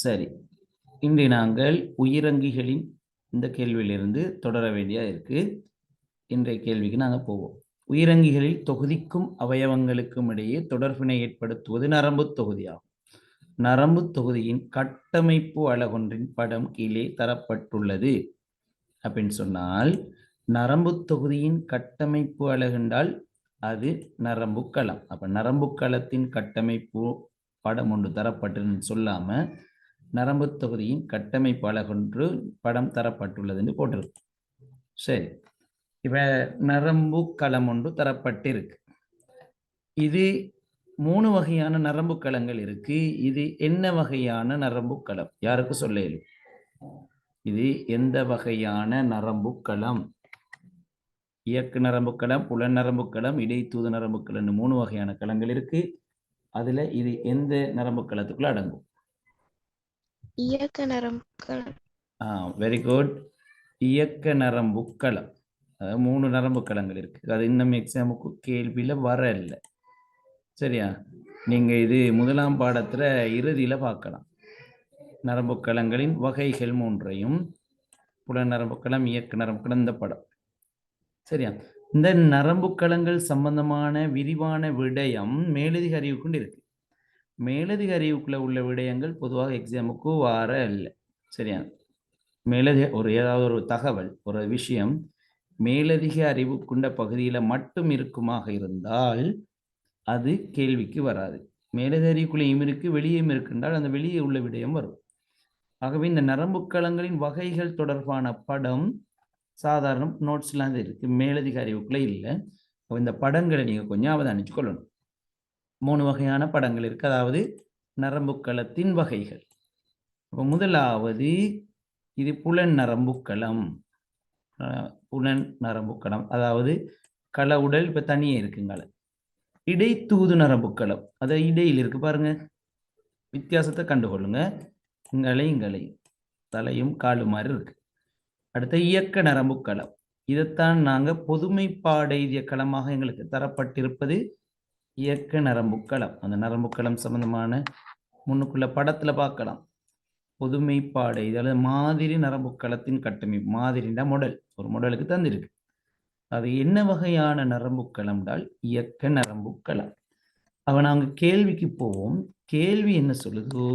சரி, இன்று நாங்கள் உயிரங்கிகளின் இந்த கேள்வியிலிருந்து தொடர வேண்டியா இருக்கு. இன்றைய கேள்விக்கு நாங்கள் போவோம். உயிரங்கிகளில் தொகுதிக்கும் அவயவங்களுக்கும் இடையே தொடர்பினை ஏற்படுத்துவது நரம்பு தொகுதியாகும். நரம்பு தொகுதியின் கட்டமைப்பு அலகொன்றின் படம் கீழே தரப்பட்டுள்ளது. அப்படின்னு சொன்னால் நரம்பு தொகுதியின் கட்டமைப்பு அலகென்றால் அது நரம்பு களம். அப்ப நரம்பு களத்தின் கட்டமைப்பு படம் ஒன்று தரப்பட்டுன்னு சொல்லாம நரம்பு தொகுதியின் கட்டமைப்பு அலகொன்று படம் தரப்பட்டுள்ளதுன்னு போட்டிருக்கு. சரி, இப்ப நரம்பு களம் ஒன்று தரப்பட்டிருக்கு. இது 3 வகையான நரம்பு களங்கள் இருக்கு. இது என்ன வகையான நரம்பு களம்? யாருக்கு சொல்ல இயலும்? இது எந்த வகையான நரம்பு களம்? இயக்கு நரம்பு களம், புலன் நரம்பு களம், இடைத்தூது நரம்பு களம் 3 வகையான களங்கள் இருக்கு. அதுல இது எந்த நரம்பு களத்துக்குள்ள அடங்கும்? இயக்க நரம்பு களம். Very good. இயக்க நரம்பு களம். 3 நரம்பு களங்கள் இருக்கு. அது இன்னும் எக்ஸாமுக்கு கேள்வியில வரல. சரியா? நீங்க இது முதலாம் பாடத்துல இறுதியில பார்க்கலாம். நரம்பு களங்களின் வகைகள் 3ஐயும், புலன் நரம்பு களம், இயக்க நரம்பு களம், இந்த படம். சரியா? இந்த நரம்பு களங்கள் சம்பந்தமான விரிவான விடயம் மேலதிக அறிவுக்குண்டு இருக்கு. மேலதிக அறிவுக்குள்ள உள்ள விடயங்கள் பொதுவாக எக்ஸாமுக்கு வார இல்லை. சரியா? மேலதிக ஏதாவது ஒரு தகவல், ஒரு விஷயம் மேலதிக அறிவு கொண்ட பகுதியில மட்டும் இருக்குமாக இருந்தால் அது கேள்விக்கு வராது. மேலதிக அறிவுக்குள்ளேயும் இருக்கு, வெளியும் இருக்குன்றால் அந்த வெளியே உள்ள விடயம் வரும். ஆகவே இந்த நரம்பு களங்களின் வகைகள் தொடர்பான படம் சாதாரண நோட்ஸ்லாம் இருக்கு, மேலதிக அறிவுக்குள்ள இல்லை. இந்த படங்களை நீங்க கொஞ்சம் அவதானிச்சு கொள்ளணும். 3 வகையான படங்கள் இருக்கு, அதாவது நரம்பு களத்தின் வகைகள். முதலாவது இது புலன் நரம்பு களம். புலன் நரம்பு களம் அதாவது கள உடல் இப்ப தனியே இருக்குங்கள. இடைத்தூது நரம்பு களம், அது இடையில் இருக்கு பாருங்க, வித்தியாசத்தை கண்டுகொள்ளுங்க. இங்கலை தலையும் காலு மாதிரி இருக்கு. அடுத்த இயக்க நரம்பு களம், இதைத்தான் நாங்க பொதுமைப்பாடெய்திய களமாக எங்களுக்கு தரப்பட்டிருப்பது இயக்க நரம்பு களம். அந்த நரம்பு களம் சம்பந்தமான முன்னுக்குள்ள படத்துல பார்க்கலாம். பொதுமைப்பாடை அல்லது மாதிரி நரம்பு களத்தின் கட்டமைப்பு, மாதிரின்னா மொடல், ஒரு மொடலுக்கு தந்திருக்கு. அது என்ன வகையான நரம்பு களம் என்றால் இயக்க நரம்பு களம். அவ நாங்க கேள்விக்கு போவோம். கேள்வி என்ன சொல்லுது?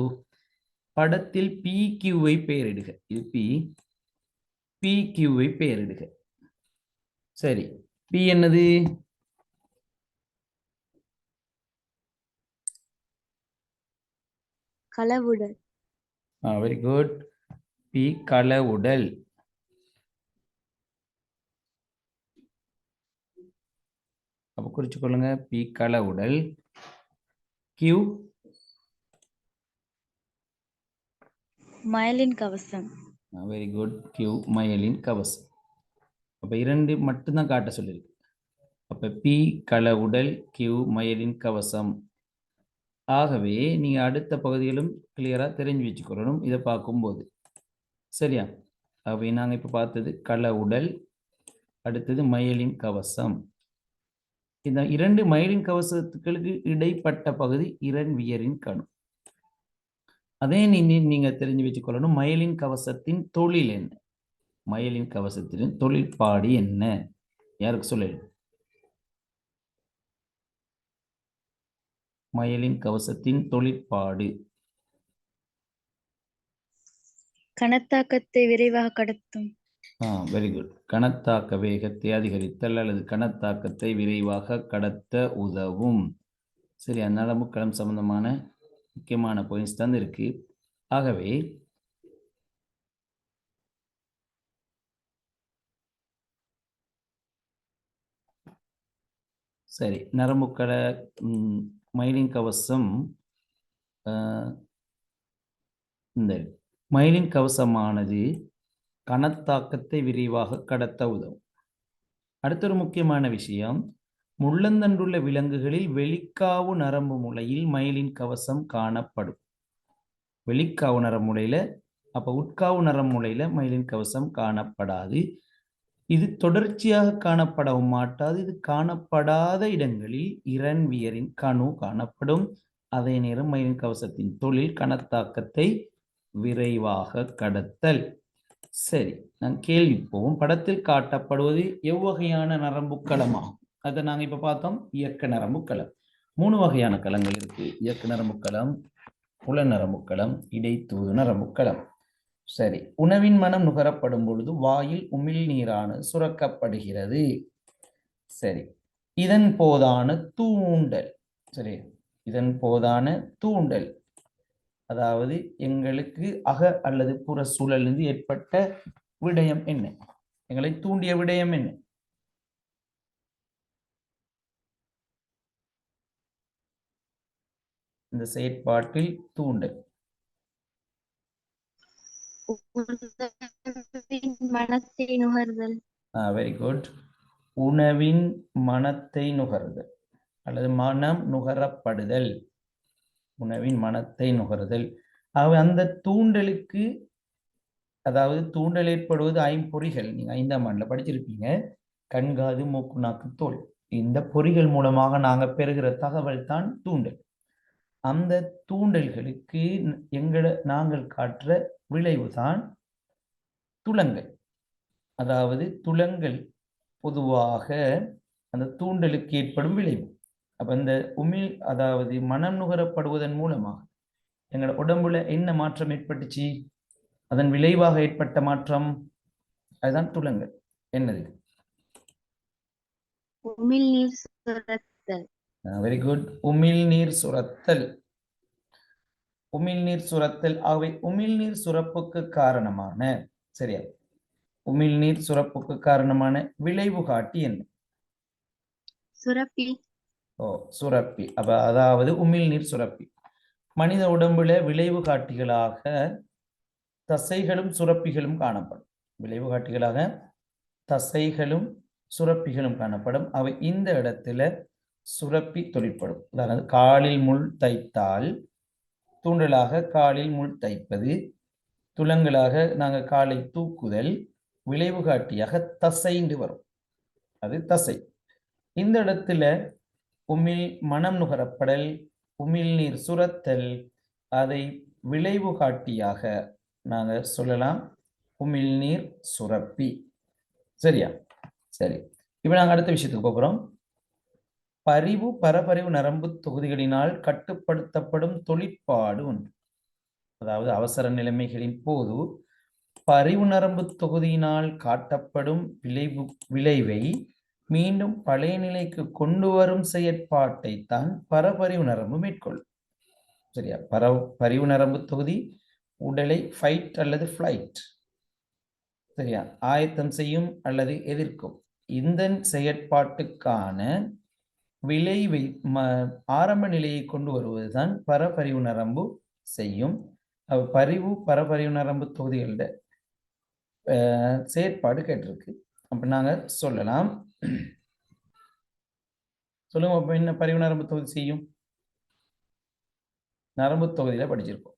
படத்தில் PQவை பெயரிடுக. இது PQவை பெயரிடுக. சரி, P என்னது? களவுடல். Very good. P களவுடல். அப்ப குறிச்சு கொள்ளுங்க, P களவுடல். Q மயலின் கவசம். Very good. Q மயலின் கவசம். அப்ப 2 மட்டும்தான் காட்ட சொல்லியிருக்கு. அப்ப P களவுடல், Q மயலின் கவசம். ஆகவே நீங்க அடுத்த பகுதியிலும் கிளியரா தெரிஞ்சு வச்சுக்கொள்ளணும் இதை பார்க்கும்போது. சரியா? ஆகவே நாங்க இப்ப பார்த்தது களவுடல், அடுத்தது மயலின் கவசம். இந்த 2 மயலின் கவசத்துக்களுக்கு இடைப்பட்ட பகுதி இரண்வியரின் கணு. அதே நீங்க தெரிஞ்சு வச்சுக்கொள்ளணும், மயலின் கவசத்தின் தொழில் என்ன? மயலின் கவசத்தின் தொழிற்பாடு என்ன? யாருக்கு சொல்லு? மயலின் கவசத்தின் தொழிற்பாடு கணத்தாக்கத்தை விரைவாக கடத்தும். Very good. கணத்தாக்க வேகத்தை அதிகரித்தல் அல்லது கணத்தாக்கத்தை விரைவாக கடத்த உதவும். சரி, நரம்பு களம் சம்பந்தமான முக்கியமான பாயிண்ட்ஸ் தான் இருக்கு. ஆகவே சரி, நரம்புக்கள மயிலின் கவசம், இந்த மயிலின் கவசமானது கணத்தாக்கத்தை விரைவாக கடத்த உதவும். அடுத்த ஒரு முக்கியமான விஷயம், முள்ளந்தண்டுள்ள விலங்குகளில் வெளிக்காவு நரம்பு முலையில் மயிலின் கவசம் காணப்படும். வெளிக்காவு நரம்பு முலையில, அப்ப உட்காவு நரம்பு முலையில மயிலின் கவசம் காணப்படாது. இது தொடர்ச்சியாக காணப்படவும் மாட்டாது. இது காணப்படாத இடங்களில் இரண்வியரின் கணு காணப்படும். அதே நேரம் மயிலின் கவசத்தின் தொழில் கணத்தாக்கத்தை விரைவாக கடத்தல். சரி, நான் கேள்வி போவோம். படத்தில் காட்டப்படுவது எவ்வகையான நரம்புக்களமாகும்? அதை நாங்க இப்ப பார்த்தோம், இயக்க நரம்புக்களம். 3 வகையான களங்கள் இருக்கு: இயக்க நரம்புக்களம், புல நரம்புக்களம், இடைத்தூது நரம்புக்களம். சரி, உணவின் மனம் நுகரப்படும் பொழுது வாயில் உமிழ்நீரானது சுரக்கப்படுகிறது. சரி, இதன் போதான தூண்டல். சரி, இதன் போதான தூண்டல், அதாவது எங்களுக்கு அக அல்லது புற சூழலிருந்து ஏற்பட்ட விடயம் என்ன? எங்களை தூண்டிய விடயம் என்ன? இந்த செயற்பாட்டில் தூண்டல். மனத்தை நுகர்தல். Very good. உணவின் மனத்தை நுகர்தல் அல்லது மனம் நுகரப்படுதல். உணவின் மனத்தை நுகர்தல். அந்த தூண்டலுக்கு, அதாவது தூண்டல் ஏற்படுவது ஐம்பொறிகள். நீங்க 5ஆம் ஆண்டுல படிச்சிருப்பீங்க. கண்காது மூக்கு நாக்கு தோல். இந்த பொறிகள் மூலமாக நாங்க பெறுகிற தகவல் தான் தூண்டல். அந்த தூண்டல்களுக்கு நாங்கள் காட்டுற விளைவுதான் துலங்கல். அதாவது துலங்கல் பொதுவாக அந்த தூண்டலுக்கு ஏற்படும் விளைவு. அப்ப இந்த அதாவது மனம் நுகரப்படுவதன் மூலமாக எங்களோட உடம்புல என்ன மாற்றம் ஏற்பட்டுச்சு? அதன் விளைவாக ஏற்பட்ட மாற்றம் அதுதான் துலங்கல். என்னது? உமிழ்நீர் சுரத்தல். Very good. உமிழ்நீர் சுரத்தல். உமிழ்நீர் சுரத்தல். அவை உமிழ்நீர் சுரப்புக்கு காரணமான, சரியா, உமிழ்நீர் சுரப்புக்கு காரணமான விளைவு காட்டி என்ன? சுரப்பி. சுரப்பி. அதாவது உமிழ்நீர் சுரப்பி. மனித உடம்புல விளைவு காட்டிகளாக தசைகளும் சுரப்பிகளும் காணப்படும். விளைவு காட்டிகளாக தசைகளும் சுரப்பிகளும் காணப்படும். அவை இந்த இடத்துல சுரப்பி தொழிற்படும். அதாவது காலில் முள் தைத்தால் தூண்டலாக காலில் முள் தைப்பது, துலங்கலாக நாங்கள் காலை தூக்குதல், விளைவு காட்டியாக தசைண்டு வரும். அது தசை. இந்த இடத்துல மனம் நுகரப்படல், உமிழ்நீர் சுரத்தல், அதை விளைவு காட்டியாக நாங்கள் சொல்லலாம் உமிழ்நீர் சுரப்பி. சரியா? சரி, இப்ப நாங்கள் அடுத்த விஷயத்துக்கு போகிறோம். பரிவு பரபரிவு நரம்பு தொகுதிகளினால் கட்டுப்படுத்தப்படும் தொழிற்பாடு ஒன்று. அதாவது அவசர நிலைமைகளின் போது பரிவு நரம்பு தொகுதியினால் காட்டப்படும் விளைவை மீண்டும் பழைய நிலைக்கு கொண்டு வரும் செயற்பாட்டை தான் பரபரிவு நரம்பு மேற்கொள்ளும். சரியா? பரிவு நரம்பு தொகுதி உடலை ஃபைட் அல்லது ஃபிளைட், சரியா, ஆயத்தம் செய்யும் அல்லது எதிர்க்கும். இந்த செயற்பாட்டுக்கான விளைவை ஆரம்ப நிலையை கொண்டு வருவதுதான் பரபரிவு நரம்பு செய்யும். பரபரிவு நரம்பு தொகுதிகளோட செயற்பாடு கேட்டிருக்கு. அப்ப நாங்க சொல்லலாம். சொல்லுங்க, அப்ப என்ன பரிவு நரம்பு தொகுதி செய்யும்? நரம்பு தொகுதியில படிச்சிருக்கோம்.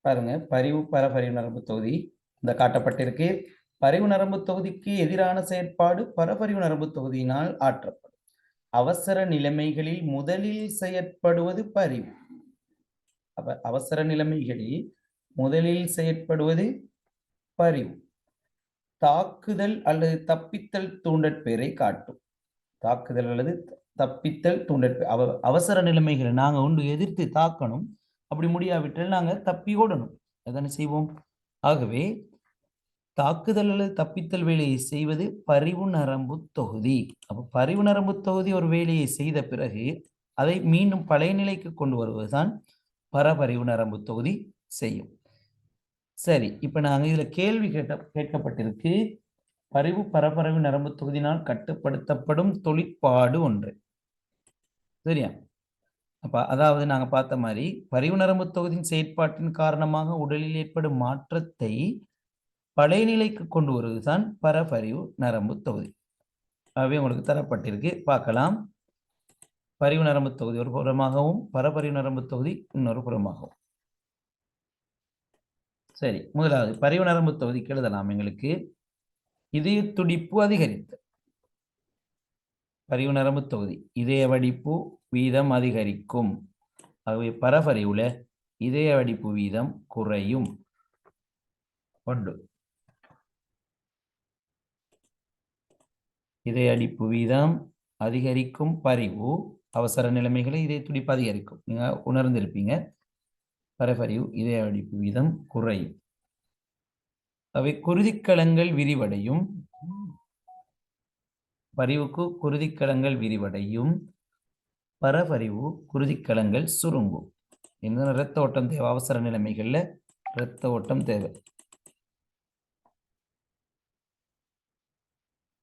பாருங்க, பரபரிவு நரம்பு தொகுதி இந்த காட்டப்பட்டிருக்கு. பரிவு நரம்பு தொகுதிக்கு எதிரான செயற்பாடு பரபரிவு நரம்பு தொகுதியினால் ஆற்றப்படும். அவசர நிலைமைகளில் முதலில் செயற்படுவது பரிவு. அப்ப அவசர நிலைமைகளில் முதலில் செயற்படுவது பரிவு. தாக்குதல் அல்லது தப்பித்தல் தூண்டற்பேரை காட்டும். தாக்குதல் அல்லது தப்பித்தல் தூண்டற்பேர். அவசர நிலைமைகளை நாங்க ஒன்று எதிர்த்து தாக்கணும். அப்படி முடியாவிட்டால் நாங்க தப்பி ஓடணும். அதனை செய்வோம். ஆகவே தாக்குதல் அல்லது தப்பித்தல் வேலையை செய்வது பரிவு நரம்பு தொகுதி. அப்ப பரிவு நரம்பு தொகுதி ஒரு வேலையை செய்த பிறகு அதை மீண்டும் பழைய நிலைக்கு கொண்டு வருவதுதான் பரபரிவு நரம்பு தொகுதி செய்யும். சரி, இப்ப நாங்க இதுல கேள்வி கேட்கப்பட்டிருக்கு. பரபரிவு நரம்பு தொகுதியினால் கட்டுப்படுத்தப்படும் தொழிற்பாடு ஒன்று. சரியா? அப்ப அதாவது நாங்க பார்த்த மாதிரி பரிவு நரம்பு தொகுதியின் செயற்பாட்டின் காரணமாக உடலில் ஏற்படும் மாற்றத்தை படைநிலைக்கு கொண்டு வருவதுதான் பரபரிவு நரம்பு தொகுதி. ஆகவே உங்களுக்கு தரப்பட்டிருக்கு, பார்க்கலாம். பரிவு நரம்பு தொகுதி ஒரு புறமாகவும் பரபரிவு நரம்பு தொகுதி இன்னொரு புறமாகவும். சரி, முதலாவது பரிவு நரம்பு தொகுதிக்கு எழுதலாம். எங்களுக்கு இதய துடிப்பு அதிகரித்து, பரிவு நரம்பு தொகுதி இதய வெடிப்பு வீதம் அதிகரிக்கும். ஆகவே பரபரிவுல இதய வெடிப்பு வீதம் குறையும். ஒன்று, இதய அடிப்பு வீதம் அதிகரிக்கும் பரிவு அவசர நிலைமைகளை இதய துடிப்பு அதிகரிக்கும். நீங்க உணர்ந்திருப்பீங்க. பரபரிவு இதய வெடிப்பு வீதம் குறையும். அவை குருதிக்கலங்கள் விரிவடையும். பரிவுக்கு குருதிக்கலங்கள் விரிவடையும், பரபரிவு குருதிக்கலங்கள் சுருங்கும். இந்த இரத்த ஓட்டம் தேவை. அவசர நிலைமைகள்ல இரத்த ஓட்டம் தேவை.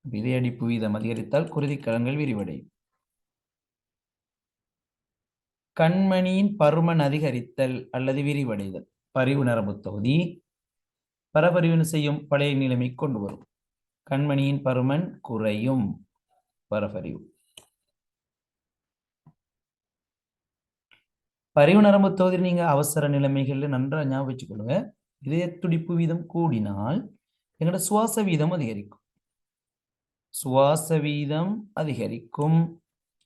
இதய அடிப்பு வீதம் அதிகரித்தால் குருதிக்கலங்கள் விரிவடையும். கண்மணியின் பருமன் அதிகரித்தல் அல்லது விரிவடைதல் பரிவு நரம்பு தொகுதி பரபரிவு செய்யும் பழைய நிலைமை கொண்டு வரும். கண்மணியின் பருமன் குறையும், பரபரிவு. பரிவு நரம்பு தொகுதி நீங்க அவசர நிலைமைகள்ல நன்றாக ஞாபகம் வச்சுக்கொள்ளுங்க. இதய துடிப்பு வீதம் கூடினால் எங்களோட சுவாச வீதம் அதிகரிக்கும். சுவாச வீதம் அதிகரிக்கும்,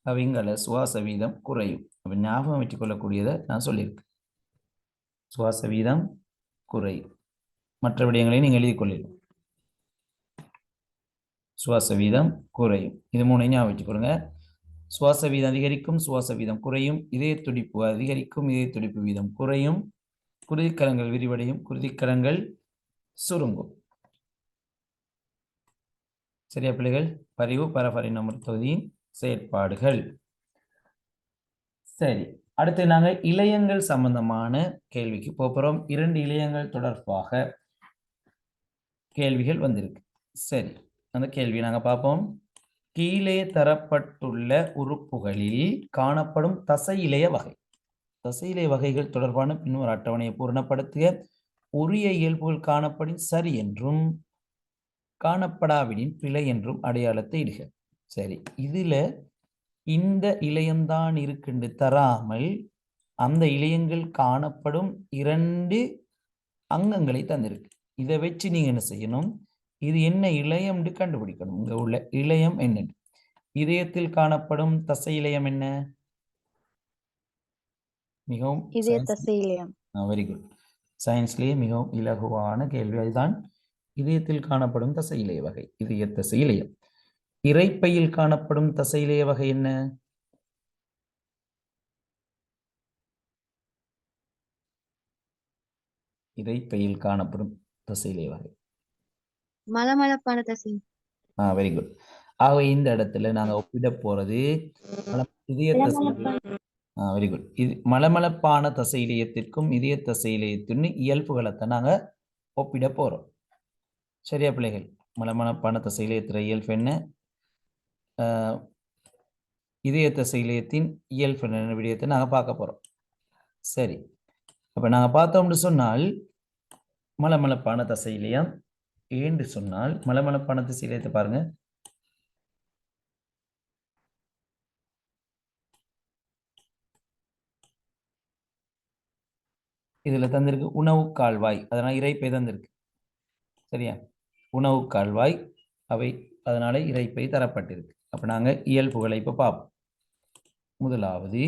அவங்கள சுவாச வீதம் குறையும். அப்ப ஞாபகம் வச்சுக் கொள்ளக்கூடியதை நான் சொல்லியிருக்கேன். சுவாச வீதம் குறையும். மற்ற விடயங்களை நீங்கள் எழுதி கொள்ளிடும். சுவாச வீதம் குறையும். இது மூணு ஞாபகம் வச்சுக்கொள்ளுங்க. சுவாச வீதம் அதிகரிக்கும், சுவாச வீதம் குறையும். இதய துடிப்பு அதிகரிக்கும், இதய துடிப்பு வீதம் குறையும். குருதிக்கலங்கள் விரிவடையும், குருதிக்கலங்கள் சுருங்கும். சரியா பிள்ளைகள்? பரிவு பரபரிவு நரம்பு தொகுதியின் செயற்பாடுகள். சரி, அடுத்து நாங்க இழையங்கள் சம்பந்தமான கேள்விக்கு போகிறோம். 2 இழையங்கள் தொடர்பாக கேள்விகள் வந்திருக்கு. சரி, அந்த கேள்வியை நாங்க பார்ப்போம். கீழே தரப்பட்டுள்ள உறுப்புகளில் காணப்படும் தசை இழைய வகை. தசை இழைய வகைகள் தொடர்பான பின்வரும் அட்டவணையை பூரணப்படுத்துக. உரிய இயல்புகள் காணப்படும் சரி என்றும் காணப்படாவிடின் பிழை என்றும் அடையாளத்தை இடுக. சரி, இதுல இந்த இழையம்தான் இருக்குன்னு தராமல் அந்த இழையங்கள் காணப்படும் 2 அங்கங்களை தந்திருக்கு. இதை வச்சு நீங்க என்ன செய்யணும்? இது என்ன இழையம்னு கண்டுபிடிக்கணும். இங்க உள்ள இழையம் என்ன? இதயத்தில் காணப்படும் தசை இழையம் என்ன? மிகவும் இதய தசை இழையம். Very good. சயின்ஸ்லேயே மிகவும் இலகுவான கேள்வி. அதுதான் இதயத்தில் காணப்படும் தசை இழைய வகை, இதய தசை இழையம். இரைப்பையில் காணப்படும் தசை இழைய வகை என்ன? இரைப்பையில் காணப்படும் தசை இழைய வகை மலமளப்பான தசை. Very good. ஆகவே இந்த இடத்துல நாங்க ஒப்பிட போறது இதய தசை. Very good. இது மலமளப்பான தசை இழையத்திற்கும் இதய தசை இழையத்தின் இயல்புகளைத்தான் நாங்க ஒப்பிட போறோம். சரியா பிள்ளைகள்? மலமளப்பான தசை இழையத்தின் இயல்பு என்ன, இதய தசை இழையத்தின் இயல்பு என்ன விடயத்தை நாங்க பார்க்க போறோம். சரி, அப்ப நாங்க பார்த்தோம்னு சொன்னால் மலமளப்பான தசை இழையம் ஏன்னு சொன்னால் மலமளப்பான தசை இழையத்தை பாருங்க. இதுல தந்திருக்கு உணவு கால்வாய், அதனால இரைப்பை தந்திருக்கு. சரியா? உணவு கால்வாய் அவை, அதனால இரைப்பை தரப்பட்டிருக்கு. அப்ப நாங்க இயல்புகளை இப்ப பார்ப்போம். முதலாவது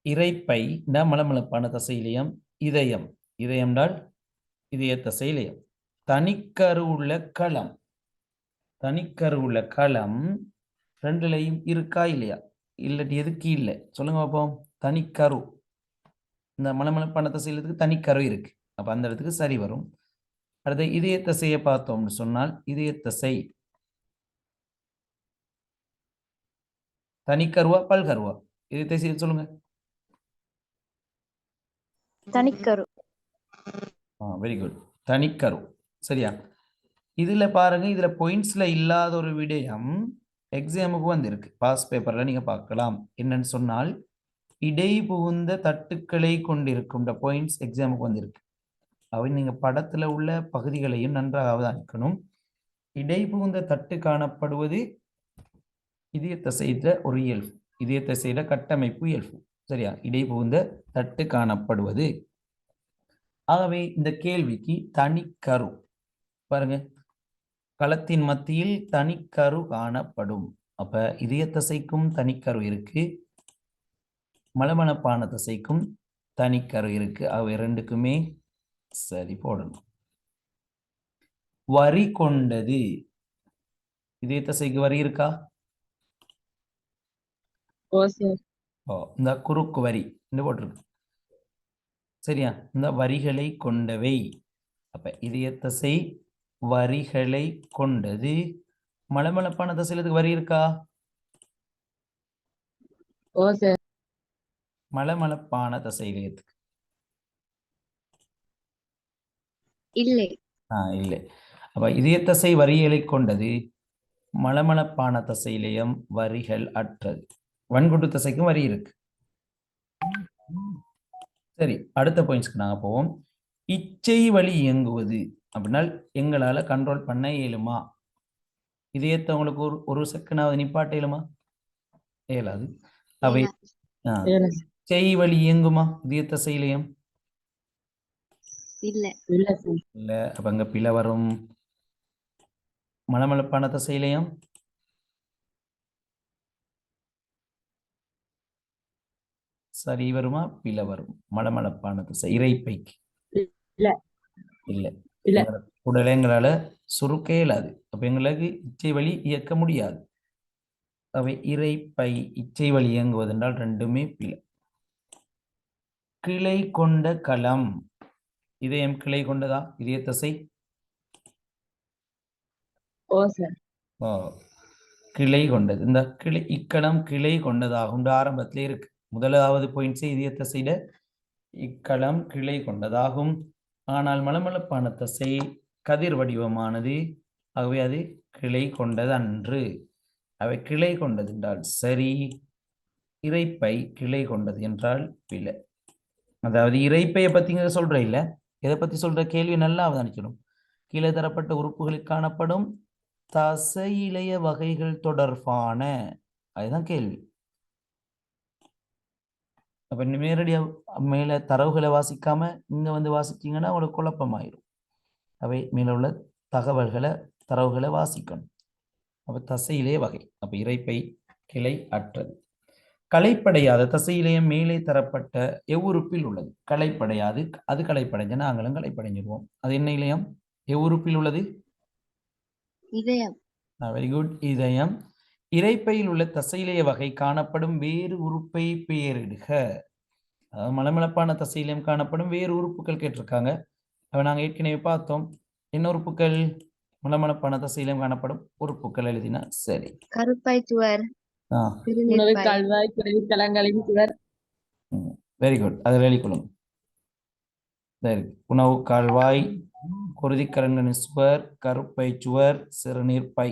இரைப்பை மலமளப்பான தசை இழையம். இதயம், இதயம் என்றால் இதய தசை இழையம். தனிக்கரு உள்ள களம், தனிக்கரு உள்ள களம் ரெண்டுலையும் இருக்கா இல்லையா? இல்லாட்டி எதுக்கு இல்லை சொல்லுங்க பார்ப்போம். தனிக்கரு, இந்த மலமளப்பான தசையிலத்துக்கு தனிக்கரு இருக்கு. அப்ப அந்த இடத்துக்கு சரி வரும். அடுத்த இதய தசையை பார்த்தோம்னு சொன்னால் இதய தசை தனிக்கருவா பல்கருவா? இதய தசையை சொல்லுங்க. தனிக்கரு. வெரி குட், தனிக்கரு. சரியா? இதுல பாருங்க, இதுல பாயிண்ட்ஸ்ல இல்லாத ஒரு விடயம் எக்ஸாமுக்கு வந்திருக்கு. பாஸ் பேப்பர்ல நீங்க பார்க்கலாம். என்னன்னு சொன்னால் இடை புகுந்த தட்டுக்களை கொண்டிருக்கும் பாயிண்ட்ஸ் எக்ஸாமுக்கு வந்திருக்கு. அவை நீங்க படத்துல உள்ள பகுதிகளையும் நன்றாக அவதானிக்கணும். இடைபுகுந்த தட்டு காணப்படுவது இதயத்தை செய்த ஒரு இயல்பு, இதயத்தை செய்த கட்டமைப்பு இயல்பு. சரியா? இடைபுகுந்த தட்டு காணப்படுவது. ஆகவே இந்த கேள்விக்கு தனிக்கரு பாருங்க, களத்தின் மத்தியில் தனிக்கரு காணப்படும். அப்ப இதய தசைக்கும் தனிக்கரு இருக்கு, மலமளப்பான தசைக்கும் தனிக்கரு இருக்கு. அவை ரெண்டுக்குமே சரி போடணும். வரி கொண்டது, இதய தசைக்கு வரி இருக்கா? இந்த குறுக்கு வரி இந்த போட்டிருக்கு. சரியா? இந்த வரிகளை கொண்டவை. அப்ப இதய தசை வரிகளை கொண்டது. மலமளப்பான தசையில இதுக்கு வரி இருக்கா? மலமளப்பான தசையிலயத்துக்கு இல்லை. இல்லை. அப்ப இதய தசை வரிகளை கொண்டது, மலமளப்பான தசையிலயம் வரிகள் அற்றது. வன்குட்டு தசைக்கும் வரி இருக்கு. சரி, அடுத்த பாயிண்ட்ஸ்க்கு நாங்க போவோம். இச்சை வழி இயங்குவது அப்படின்னா எங்களால கண்ட்ரோல் பண்ண இயலுமா? இதயத்தை உங்களுக்கு ஒரு செகண்டாவது நிப்பாட்ட இயலுமா? இயலாது. அவை இச்சை வழி இயங்குமா இதய தசையிலயம்? இல்ல. இல்ல. அப்ப அங்க பிழை வரும். மலமளப்பான தசையிலயம் சரி வருமா? பிழை வரும். மலமளப்பான தசை இரைப்பைக்கு இல்லை. உடலை எங்களால சுருக்க இயலாது. அப்ப எங்களுக்கு இச்சை வழி இயக்க முடியாது. அவை இரைப்பை இச்சை வழி இயங்குவது என்றால் ரெண்டுமே பிழை. கிளை கொண்ட களம், இதயம் கிளை கொண்டதா? இதய தசை கிளை கொண்டது. இந்த கிளை இக்களம் கிளை கொண்டதாகும் ஆரம்பத்திலே இருக்கு. முதலாவது பாயிண்ட்ஸே இதய தசையில இக்களம் கிளை கொண்டதாகும். ஆனால் மலமளப்பான தசை கதிர் வடிவமானது. ஆகவே அது கிளை கொண்டது அன்று. அவை கிளை கொண்டது என்றால் சரி, இரைப்பை கிளை கொண்டது என்றால் பிழை. அதாவது இரைப்பையை பத்திங்க சொல்ற இல்ல, எதை பத்தி சொல்ற? கேள்வி நல்லா அவதானிக்கணும். கீழே தரப்பட்ட உறுப்புகளில் காணப்படும் தசையிலைய வகைகள் தொடர்பான, அதுதான் கேள்வி. அப்ப நேரடியா மேல தரவுகளை வாசிக்காம இங்க வந்து வாசிச்சீங்கன்னா உங்களுக்கு குழப்பமாயிரும். அவை மேல உள்ள தரவுகளை வாசிக்கணும். அப்ப தசையிலே வகை. அப்ப இரைப்பை கிளை அற்றது. களைப்படையாத தசையிலேயே மேலே தரப்பட்ட எவ்வுறுப்பில் உள்ளது? களைப்படையாது. அது களைப்படைஞ்ச நாங்களும் களைப்படைஞ்சிருவோம். அது என்ன இலையம்? எவ்வுறுப்பில் உள்ளது? இதயம். Very good. இதயம். இரைப்பையில் உள்ள தசையிலேய வகை காணப்படும் வேறு உறுப்பை பெயரிடுக. அதாவது மலமளப்பான தசையிலையும் காணப்படும் வேறு உறுப்புகள் கேட்டிருக்காங்க. அவ நாங்க ஏற்கனவே பார்த்தோம். என்ன உறுப்புகள்? மலமளப்பான தசையிலையும் காணப்படும் உறுப்புகள் எழுதினா சரி. கருப்பை சுவர், வெரி குட். அதில் எழுதிக்கொள்ளும். சரி, உணவு கால்வாய், குருதிக்கரங்களின் சுவர், கருப்பை சுவர், சிறுநீர் பை.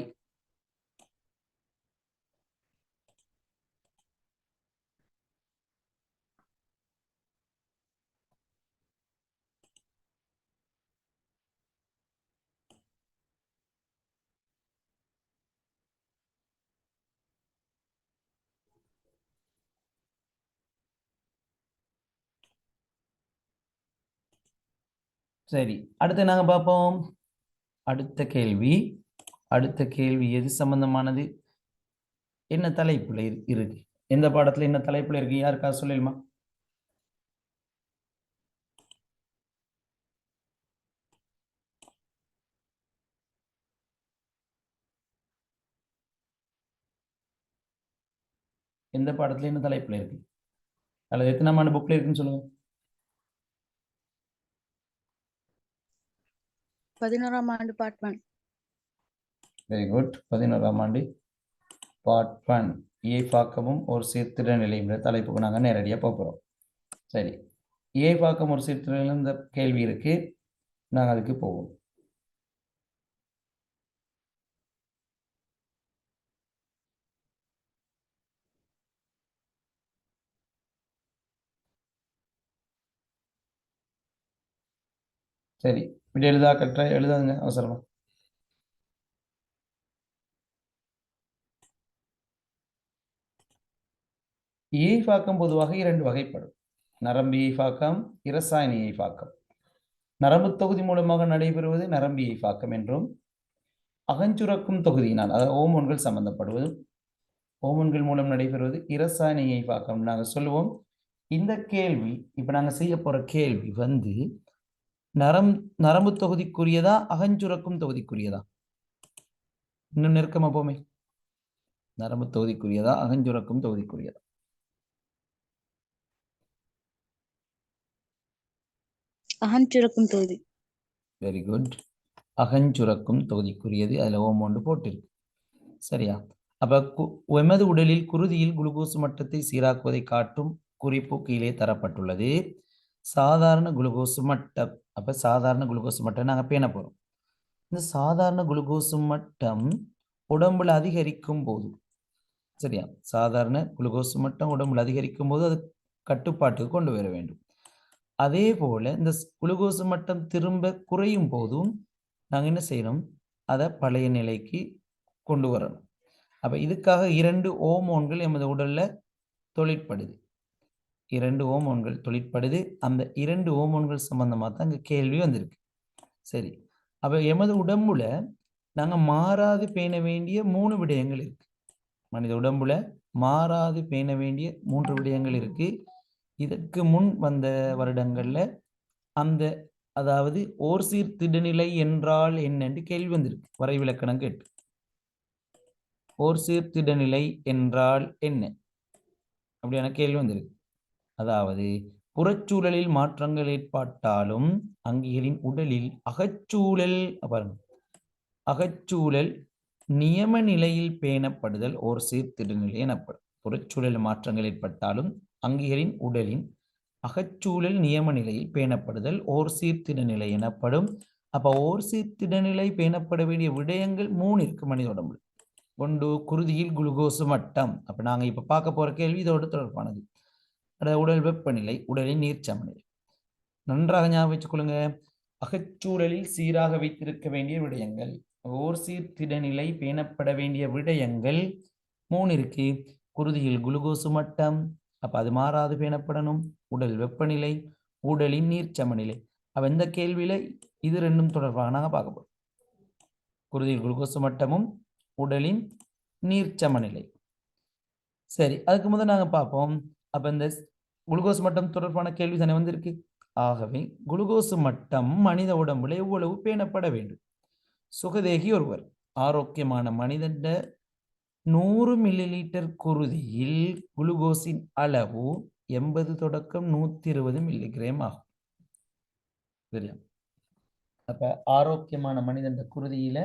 சரி, அடுத்து நாங்க பார்ப்போம். அடுத்த கேள்வி எது சம்பந்தமானது? என்ன தலைப்புல இருக்கு? எந்த பாடத்துல என்ன தலைப்புல இருக்கு? யாருக்கா சொல்லுமா? எந்த பாடத்துல என்ன தலைப்புல இருக்கு? அல்லது எத்தனாம் ஆண்டு புக்ல இருக்குன்னு சொல்லுங்க. 11ஆம் ஆண்டு பார்ட் 1. Very good. 11ஆம் ஆண்டு பார்ட் 1 ஏபாக்கமும் ஒரு சீர்திருத்த நிலைங்கிற தலைப்புக்கு நாங்கள் நேரடியாக போகிறோம். சரி, ஏபாக்கம் ஒரு சீர்திருத்த நிலை இந்த கேள்வி இருக்கு, நாங்கள் அதுக்கு போவோம். சரி, இப்படி எழுதா கற்ற எழுதாதுங்க அவசரமா. இயைபாக்கம் பொதுவாக இரண்டு வகைப்படும். நரம்பு இயைபாக்கம், இரசாயன இயைபாக்கம். நரம்பு தொகுதி மூலமாக நடைபெறுவது நரம்பு இயைபாக்கம் என்றும், அகஞ்சுரக்கும் தொகுதியினால் அதாவது ஓமோன்கள் சம்பந்தப்படுவது ஓமோன்கள் மூலம் நடைபெறுவது இரசாயன இயைபாக்கம் நாங்கள் சொல்லுவோம். இந்த கேள்வி இப்ப நாங்க செய்ய போற கேள்வி வந்து நரம்பு தொகுதிக்குரியதா அகஞ்சுரக்கும் தொகுதிக்குரியதா? இன்னும் நெருக்கமா போமே. நரம்பு தொகுதிக்குரியதா அகஞ்சுரக்கும் தொகுதிக்குரியதா? அகஞ்சுரக்கும் தொகுதி. Very good. அகஞ்சுரக்கும் தொகுதிக்குரியது. அதுல ஓமோண்டு போட்டிருக்கு. சரியா? அப்ப எமது உடலில் குருதியில் குளுக்கோஸ் மட்டத்தை சீராக்குவதை காட்டும் குறிப்பு கீழே தரப்பட்டுள்ளது. சாதாரண குளுக்கோஸ் மட்டம். அப்ப சாதாரண குளுக்கோஸ் மட்டம் நாங்க பேண போறோம். இந்த சாதாரண குளுக்கோஸ் மட்டம் உடம்புல அதிகரிக்கும் போது, சரியா, சாதாரண குளுக்கோஸ் மட்டம் உடம்புல அதிகரிக்கும் போது அது கட்டுப்பாட்டுக்கு கொண்டு வர வேண்டும். அதே போல இந்த குளுக்கோஸ் மட்டம் திரும்ப குறையும் போதும் நாங்கள் என்ன செய்யணும்? அதை பழைய நிலைக்கு கொண்டு வரணும். அப்ப இதுக்காக 2 ஹோமோன்கள் எமது உடல்ல தொழிற்படுது. 2 ஹோமோன்கள் தொழிற்படுது. அந்த 2 ஹோமோன்கள் சம்பந்தமா தான் இங்க கேள்வி வந்திருக்கு. சரி, அப்ப எமது உடம்புல நாங்க மாறாது பேண வேண்டிய 3 விடயங்கள் இருக்கு. மனித உடம்புல மாறாது பேண வேண்டிய 3 விடயங்கள் இருக்கு. இதற்கு முன் வந்த வருடங்கள்ல அந்த அதாவது ஓர்சீர் திடநிலை என்றால் என்னன்னு கேள்வி வந்திருக்கு. வரைவிலக்கணம் கேட்டு ஓர்சீர் திடநிலை என்றால் என்ன அப்படியான கேள்வி வந்திருக்கு. அதாவது புறச்சூழலில் மாற்றங்கள் ஏற்பட்டாலும் அங்கிகளின் உடலில் அகச்சூழல் நியம நிலையில் பேணப்படுதல் ஓர் சீர்திருநிலை எனப்படும். புறச்சூழல் மாற்றங்கள் ஏற்பட்டாலும் அங்கிகளின் உடலின் அகச்சூழல் நியம நிலையில் பேணப்படுதல் ஓர் சீர்திருநிலை எனப்படும். அப்ப ஓர் சீர்திருநிலை பேணப்பட வேண்டிய விடயங்கள் 3 இருக்கு மனித உடம்புல. ஒன்று குருதியில் குளுக்கோஸ் மட்டம். அப்ப நாங்க இப்ப பார்க்க போற கேள்வி இதோடு தொடர்பானது. உடல் வெப்பநிலை, உடலின் நீர் சமநிலை. நன்றாக ஞாபகம் வச்சுக்கொள்ளுங்க. அகச்சூழலில் சீராக வைத்திருக்க வேண்டிய விடயங்கள், ஓர் சீர்திடநிலை பேணப்பட வேண்டிய விடயங்கள் 3 இருக்கு. குருதியில் குளுக்கோஸ் மட்டம், அப்ப அது மாறாது பேணப்படணும். உடல் வெப்பநிலை, உடலின் நீர் சமநிலை. அப்ப இந்த கேள்வியில இது ரெண்டும் தொடர்பாக நாங்க பார்க்க போறோம். குருதியில் குளுக்கோஸ் மட்டமும் உடலின் நீர் சமநிலை. சரி, அதுக்கு முதல் நாங்க பார்ப்போம். அப்ப இந்த குளுக்கோஸ் மட்டம் தொடர்பான கேள்வி தானே வந்திருக்கு. ஆகவே குளுக்கோஸ் மட்டம் மனித உடம்புல எவ்வளவு பேணப்பட வேண்டும்? சுகதேகி ஒருவர், ஆரோக்கியமான மனிதன் 100 மில்லிலிட்டர் குருதியில் குளுக்கோஸின் அளவு 80 தொடக்கம் 120 மில்லிகிராம் ஆகும். சரியா? அப்ப ஆரோக்கியமான மனிதன் குருதியில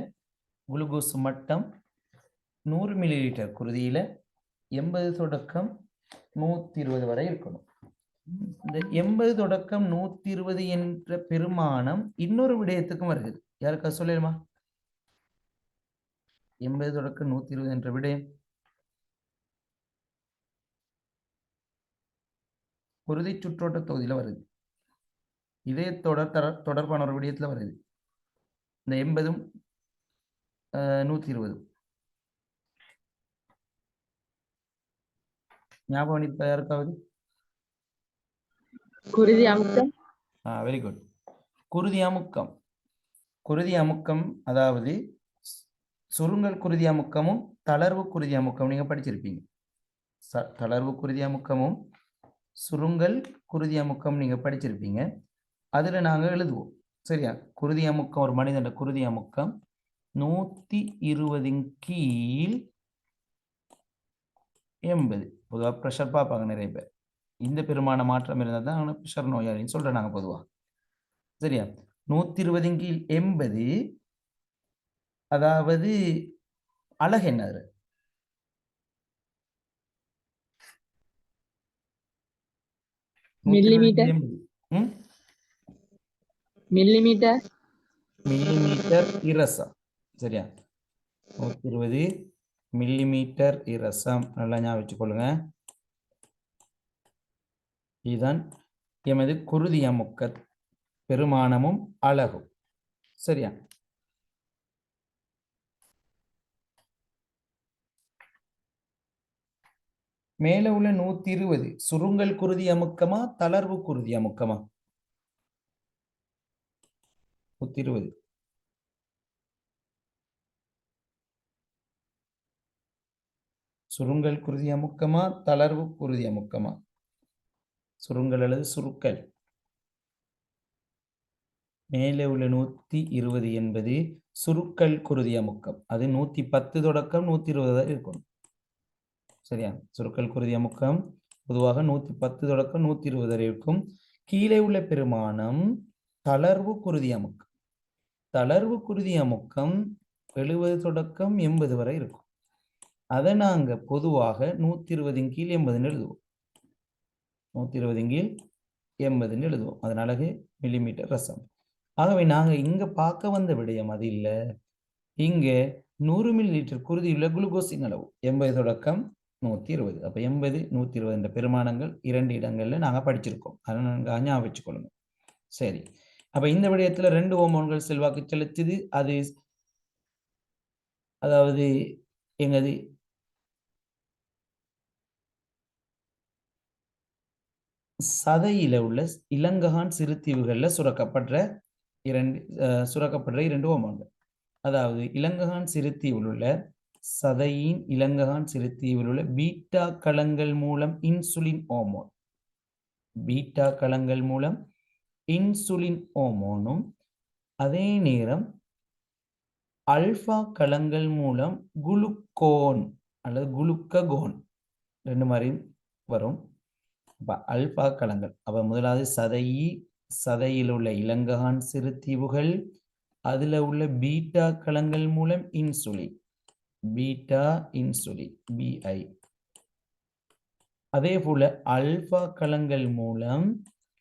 குளுக்கோஸ் மட்டம் 100 மில்லிலிட்டர் குருதியில 80 தொடக்கம் 120 வரை இருக்கணும். இந்த 80 தொடக்கம் 120 என்ற பெருமானம் இன்னொரு விடயத்துக்கும் வருகிறது. யாருக்கா சொல்லுமா? 80 தொடக்கம் 120 என்ற விடயம் குருதி சுற்றோட்ட தொகுதியில வருது. இதே தொடர்பான ஒரு விடயத்துல வருது. இந்த 80 120 ஞாபகம் இப்ப யாருக்காவது? குருதி அமுக்கம். Very good. குருதி அமுக்கம். குருதி அமுக்கம் அதாவது சுருங்கல் குருதி அமுக்கமும் தளர்வு குருதி அமுக்கம் நீங்க படிச்சிருப்பீங்க. தளர்வு குருதி அமுக்கமும் சுருங்கல் குருதி அமுக்கம் நீங்க படிச்சிருப்பீங்க. அதுல நாங்க எழுதுவோம். சரியா? குருதி அமுக்கம், ஒரு மனிதன் குருதி அமுக்கம் 120 கீழ் 80. பொதுவாக ப்ரெஷர் பார்ப்பாங்க நிறைய பேர். இந்த பெருமான மாற்றம் இருந்தால் தான் ப்ரெஷர் நோயாளின்னு சொல்றோம் நாங்க பொதுவா. சரியா? 120 கீழ் 80 அதாவது அழகு என்ன? மில்லிமீட்டர். மில்லிமீட்டர். மில்லிமீட்டர் இரசம். சரியா? 120 மில்லிமீட்டர் இரசம். நல்லா ஞாபகம் வச்சுக்கொள்ளுங்க. இதுதான் எமது குருதி அமுக்க பெருமானமும் அழகும். சரியா? மேல உள்ள 120 சுருங்கல் குருதி அமுக்கமா தளர்வு குருதி அமுக்கமா? 120 சுருங்கல் குருதி அமுக்கமா தளர்வு குருதி அமுக்கமா? சுருங்கல் அல்லது சுருக்கல். மேலே உள்ள 120 என்பது சுருக்கல் குருதி அமுக்கம். அது 110 தொடக்கம் 120 வரை இருக்கும். சரியா? சுருக்கல் குருதி அமுக்கம் பொதுவாக 110 தொடக்கம் 120 வரை இருக்கும். கீழே உள்ள பெருமானம் தளர்வு குருதி அமுக்கம். தளர்வு குருதி அமுக்கம் 70 தொடக்கம் 80 வரை இருக்கும். அதை நாங்க பொதுவாக 120 கீழ் 80 எழுதுவோம். 120 கீழ் 80 எழுதுவோம். அதன் அலகு மில்லிமீட்டர் ரசம். ஆகவே நாங்க இங்க பார்க்க வந்த விடயம் அது இல்ல. இங்க 100 மில்லிலிட்டர் குருதியுள்ள குளுக்கோஸின் அளவு 80 தொடக்கம் 120. அப்ப 80 120 என்ற பெருமானங்கள் 2 இடங்கள்ல நாங்க படிச்சிருக்கோம். அதை நாங்க ஞாபகம் வச்சுக்கொள்ளுங்க. சரி, அப்ப இந்த விடயத்துல 2 ஹோமோன்கள் செல்வாக்கு செலுத்துது. அது அதாவது எங்கது சதையில உள்ள இலங்ககான் சிறுத்தீவுகள்ல சுரக்கப்படுற இரண்டு ஹோமோன்கள். அதாவது இலங்ககான் சிறுத்தீவில் உள்ள சதையின் இலங்ககான் சிறுத்தீவில் உள்ள பீட்டா களங்கள் மூலம் இன்சுலின் ஹோமோன், பீட்டா களங்கள் மூலம் இன்சுலின் ஹோமோனும், அதே நேரம் அல்பா களங்கள் மூலம் குளுக்கோன் அல்லது குளுக்ககோன் ரெண்டு மாதிரி வரும். அல்பா களங்கள் அப்ப முதலாவது சதையில் உள்ள இலங்ககான் சிறுத்தீவுகள், அதுல உள்ள பீட்டா களங்கள் மூலம் இன்சுலின், பீட்டா இன்சுலின் பிஐ. அதே போல அல்பா களங்கள் மூலம்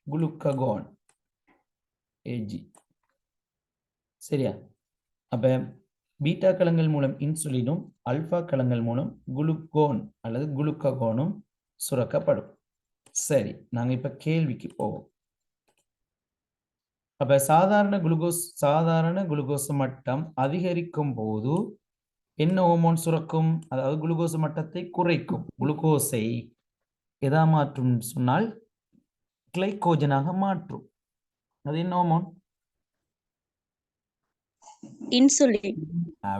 குளுக்ககோன் ஏஜி. சரியா? அப்ப பீட்டா களங்கள் மூலம் இன்சுலினும் அல்பா களங்கள் மூலம் குளுக்கோன் அல்லது குளுக்ககோனும் சுரக்கப்படும். சரி, நாங்க இப்ப கேள்விக்கு போவோம். அப்ப சாதாரண குளுக்கோஸ் மட்டம் அதிகரிக்கும் போது என்ன ஹோமோன் சுரக்கும்? அதாவது குளுக்கோஸ் மட்டத்தை குறைக்கும். குளுக்கோஸை எதா மாற்றும் சொன்னால் கிளைகோஜனாக மாற்றும். அது என்ன hormone? Insulin.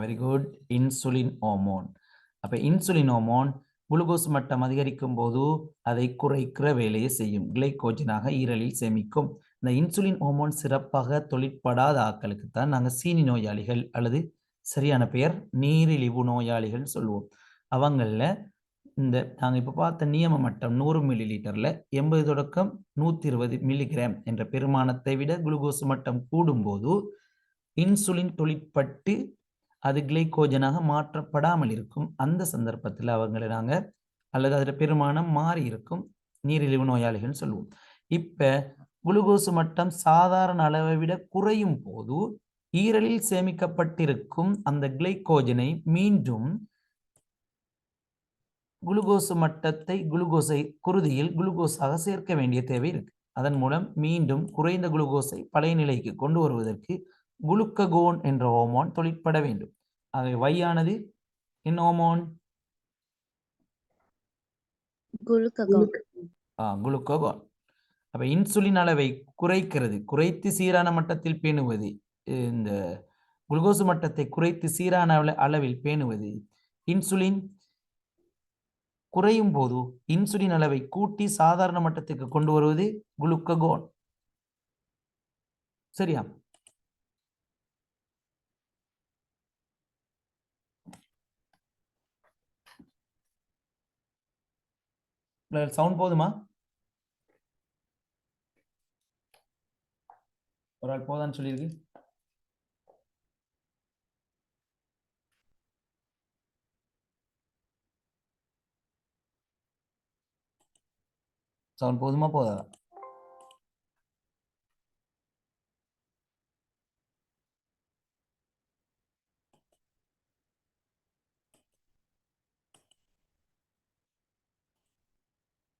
Very good, insulin hormone. அப்ப இன்சுலின் ஹோமோன் குளுக்கோஸ் மட்டம் அதிகரிக்கும் போது அதை குறைக்கிற வேலையை செய்யும், கிளைகோஜனாக ஈரலில் சேமிக்கும். இந்த இன்சுலின் ஹோமோன் சிறப்பாக தொழிற்படாத ஆட்களுக்கு தான் நாங்கள் சீனி நோயாளிகள் அல்லது சரியான பெயர் நீரிழிவு நோயாளிகள் சொல்லுவோம். அவங்கள இந்த நாங்கள் இப்போ பார்த்த நியம மட்டம் 100 மில்லி லிட்டர்ல 80 தொடக்கம் 120 மில்லிகிராம் என்ற பெருமானத்தை விட குளுக்கோஸ் மட்டம் கூடும்போது இன்சுலின் தொழிற்பட்டு அது கிளைகோஜனாக மாற்றப்படாமல் இருக்கும். அந்த சந்தர்ப்பத்தில் அவங்களை நாங்கள் அல்லது அதில் பெருமானம் மாறி இருக்கும் நீரிழிவு நோயாளிகள் சொல்லுவோம். இப்ப குளுக்கோஸ் மட்டம் சாதாரண அளவை விட குறையும் போது ஈரலில் சேமிக்கப்பட்டிருக்கும் அந்த கிளைகோஜனை மீண்டும் குளுக்கோஸை குருதியில் குளுக்கோஸாக சேர்க்க வேண்டிய தேவை இருக்கு. அதன் மூலம் மீண்டும் குறைந்த குளுக்கோஸை பழைய நிலைக்கு கொண்டு வருவதற்கு குளுக்ககோன் என்ற ஹோமோன் தொழிற்பட வேண்டும். ஆகவே வையானது என்ன ஹோமோன்? குளுக்ககோன். அப்ப இன்சுலின் அளவை குறைக்கிறது, குறைத்து சீரான மட்டத்தில் பேணுவது, இந்த குளுக்கோஸ் மட்டத்தை குறைத்து சீரான அளவில் பேணுவது. இன்சுலின் குறையும் போது இன்சுலின் அளவை கூட்டி சாதாரண மட்டத்துக்கு கொண்டு வருவது குளுக்ககோன். சரியா? சவுண்ட் போதுமா? ஒரு ஆள் போதான்னு சொல்லியிருக்கு. சவுண்ட் போதுமா போதா?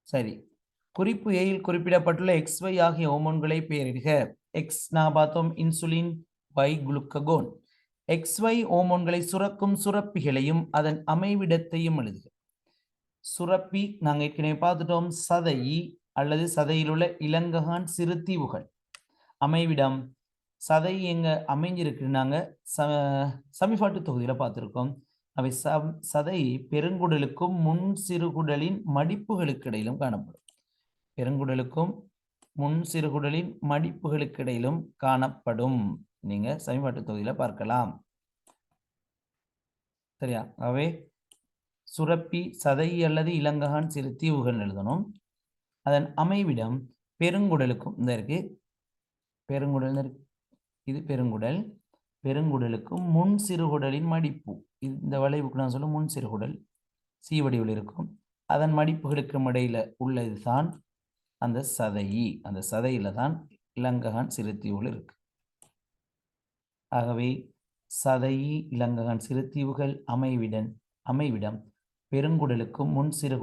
சரி, குறிப்பு ஏயில் குறிப்பிடப்பட்டுள்ள XY ஆகிய ஹோமோன்களை பெயரிடுக. எக்ஸ் நான் பார்த்தோம் இன்சுலின், Y குளுக்ககோன். XY ஹோமோன்களை சுரக்கும் சுரப்பிகளையும் அதன் அமைவிடத்தையும் எழுதுக. சுரப்பி நாங்கள் ஏற்கனவே பார்த்துட்டோம், சதையி அல்லது சதையில் உள்ள இலங்ககான் சிறுத்தீவுகள். அமைவிடம் சதை எங்க அமைஞ்சிருக்கு நாங்கள் சமிபாட்டு தொகுதியில் பார்த்துருக்கோம். அவை சதை பெருங்குடலுக்கும் முன் சிறுகுடலின் மடிப்புகளுக்கு இடையிலும் காணப்படும். பெருங்குடலுக்கும் முன் சிறுகுடலின் மடிப்புகளுக்கு இடையிலும் காணப்படும். நீங்க சமிபாட்டு தொகுதியில் பார்க்கலாம். சரியா? அவை சுரப்பி சதை அல்லது இலங்ககான் சிறு தீவுகள் எழுதணும். அதன் அமைவிடம் பெருங்குடலுக்கும் இந்த இருக்கு, பெருங்குடல் இது பெருங்குடல், பெருங்குடலுக்கும் முன் சிறுகுடலின் மடிப்பு. இந்த வளைவுக்கு நான் சொல்ல முன் சிறுகுடல் சீவடிவில் இருக்கும். அதன் மடிப்புகளுக்கும் இடையில உள்ளது தான் அந்த சதையி. அந்த சதையில தான் இலங்ககான் சிறுத்தீவுகள் இருக்கு. ஆகவே சதையி இலங்ககான் சிறுத்தீவுகள் அமைவிடம் பெருங்குடலுக்கும் முன் சிறுகுடல்